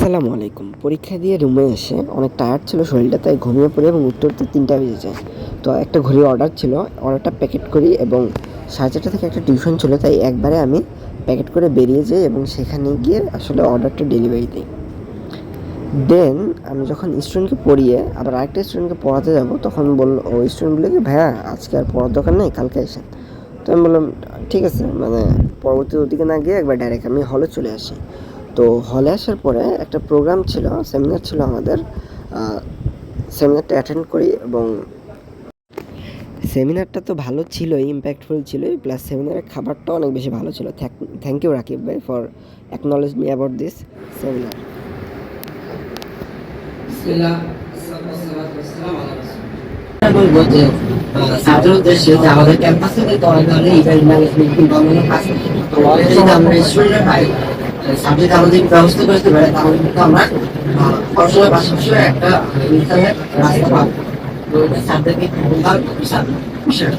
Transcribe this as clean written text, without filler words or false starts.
আসসালামু আলাইকুম। পরীক্ষা দিয়ে রুমে এসে অনেক টায়ার্ড ছিল শরীরটা, তাই ঘুমিয়ে পড়ি এবং উঠতে 3টা বেজে যায়। তো একটা ঘড়ি অর্ডার ছিল, অর্ডারটা প্যাকেট করি এবং 4:30 থেকে একটা টিউশন ছিল, তাই একবারে আমি প্যাকেট করে বেরিয়ে যাই এবং সেখানে গিয়ে আসলে অর্ডারটা ডেলিভারি দিই। দেন আমি যখন স্টুডেন্টকে পড়িয়ে আবার আরেকটা স্টুডেন্টকে পড়াতে যাব, তখন ওই স্টুডেন্ট বলে কি, ভাইয়া আজকে আর পড়ার দরকার নেই, কালকে আসেন। তো আমি বললাম ঠিক আছে, মানে পরবর্তী ওদিকে না গিয়ে একবার ডাইরেক্ট আমি হলে চলে আসি। তো হলে আসার পরে একটা প্রোগ্রাম ছিল, সেমিনার ছিল আমাদের। সেমিনারটা অ্যাটেন্ড করি এবং সেমিনারটা তো ভালো ছিলই, ইম্প্যাক্টফুল ছিলই, প্লাস সেমিনারের খাবারটাও অনেক বেশি ভালো ছিল। থ্যাংক ইউ রাকিব ভাই for acknowledge me about this seminar. বলবো যে ছাত্র উদ্দেশ্যে যে আমাদের ক্যাম্পাসে তো অনেক ধরনের ইভেন্ট ম্যানেজমেন্ট কিংবা কাজ, তো যদি আমরা স্টুডেন্ট পাই সাবজেক্ট আমাদের ব্যবস্থা করতে পারে, তাহলে কিন্তু আমরা পড়াশোনার পাশাপাশি একটা ইনকামের রাস্তা পাবো। তো এটা ছাত্রকে বিশাল বিষয়।